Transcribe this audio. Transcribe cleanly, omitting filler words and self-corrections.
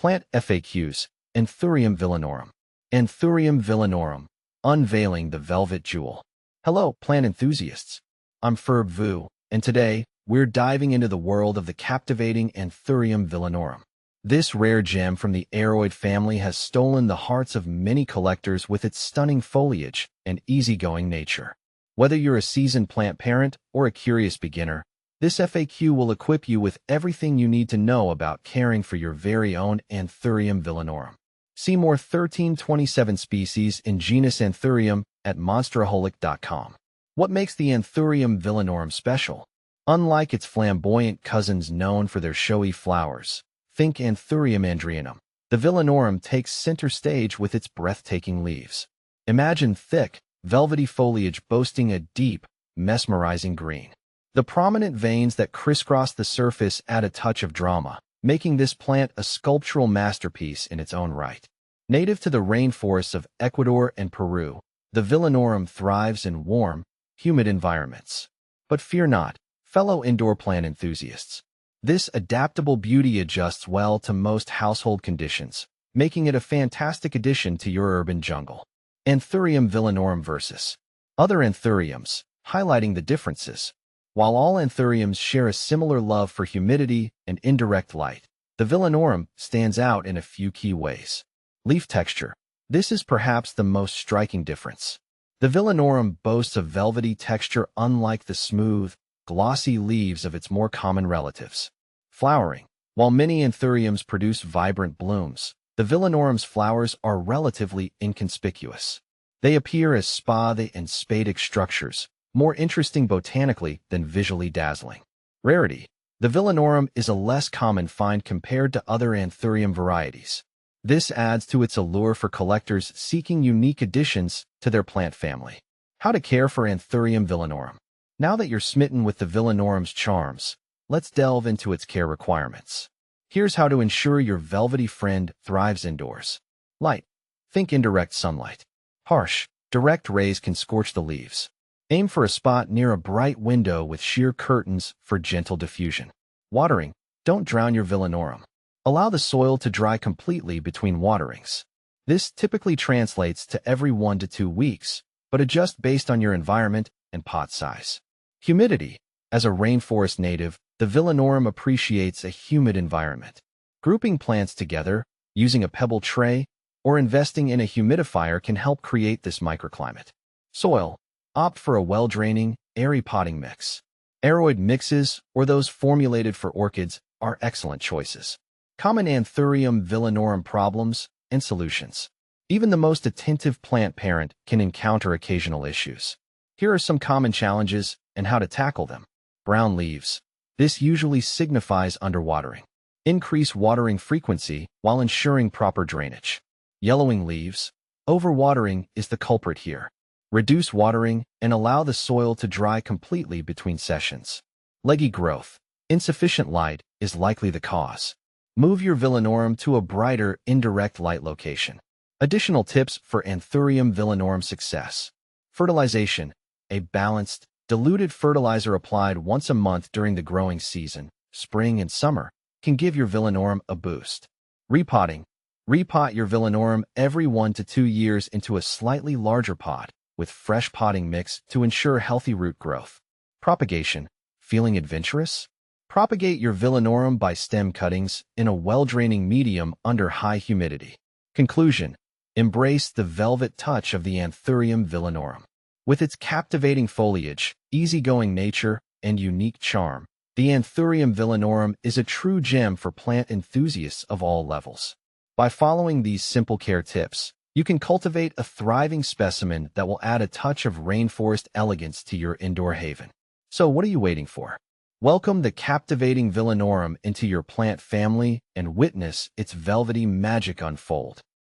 Plant FAQs, Anthurium villenaorum. Anthurium villenaorum, unveiling the velvet jewel. Hello, plant enthusiasts. I'm Ferb Vu, and today, we're diving into the world of the captivating Anthurium villenaorum. This rare gem from the aroid family has stolen the hearts of many collectors with its stunning foliage and easygoing nature. Whether you're a seasoned plant parent or a curious beginner, this FAQ will equip you with everything you need to know about caring for your very own Anthurium villenaorum. See more 1327 species in genus Anthurium at monsteraholic.com. What makes the Anthurium villenaorum special? Unlike its flamboyant cousins known for their showy flowers, think Anthurium andrianum, the villenaorum takes center stage with its breathtaking leaves. Imagine thick, velvety foliage boasting a deep, mesmerizing green. The prominent veins that crisscross the surface add a touch of drama, making this plant a sculptural masterpiece in its own right. Native to the rainforests of Ecuador and Peru, the villenaorum thrives in warm, humid environments. But fear not, fellow indoor plant enthusiasts. This adaptable beauty adjusts well to most household conditions, making it a fantastic addition to your urban jungle. Anthurium villenaorum versus other Anthuriums, highlighting the differences. While all Anthuriums share a similar love for humidity and indirect light, the villenaorum stands out in a few key ways. Leaf texture. This is perhaps the most striking difference. The villenaorum boasts a velvety texture unlike the smooth, glossy leaves of its more common relatives. Flowering. While many Anthuriums produce vibrant blooms, the villenaorum's flowers are relatively inconspicuous. They appear as spathe and spadix structures, more interesting botanically than visually dazzling. Rarity. The villenaorum is a less common find compared to other Anthurium varieties. This adds to its allure for collectors seeking unique additions to their plant family. How to care for Anthurium villenaorum. Now that you're smitten with the villenaorum's charms, let's delve into its care requirements. Here's how to ensure your velvety friend thrives indoors. Light. Think indirect sunlight. Harsh, direct rays can scorch the leaves. Aim for a spot near a bright window with sheer curtains for gentle diffusion. Watering. Don't drown your villenaorum. Allow the soil to dry completely between waterings. This typically translates to every 1 to 2 weeks, but adjust based on your environment and pot size. Humidity. As a rainforest native, the villenaorum appreciates a humid environment. Grouping plants together, using a pebble tray, or investing in a humidifier can help create this microclimate. Soil. Opt for a well-draining, airy potting mix. Aroid mixes, or those formulated for orchids, are excellent choices. Common Anthurium villenaorum problems and solutions. Even the most attentive plant parent can encounter occasional issues. Here are some common challenges and how to tackle them. Brown leaves. This usually signifies underwatering. Increase watering frequency while ensuring proper drainage. Yellowing leaves. Overwatering is the culprit here. Reduce watering and allow the soil to dry completely between sessions. Leggy growth. Insufficient light is likely the cause. Move your villenaorum to a brighter, indirect light location. Additional tips for Anthurium villenaorum success. Fertilization. A balanced, diluted fertilizer applied once a month during the growing season, spring and summer, can give your villenaorum a boost. Repotting. Repot your villenaorum every 1 to 2 years into a slightly larger pot, with fresh potting mix to ensure healthy root growth. Propagation. Feeling adventurous? Propagate your villenaorum by stem cuttings in a well-draining medium under high humidity. Conclusion. Embrace the velvet touch of the Anthurium villenaorum. With its captivating foliage, easygoing nature, and unique charm, the Anthurium villenaorum is a true gem for plant enthusiasts of all levels. By following these simple care tips, you can cultivate a thriving specimen that will add a touch of rainforest elegance to your indoor haven. So what are you waiting for? Welcome the captivating villenaorum into your plant family and witness its velvety magic unfold.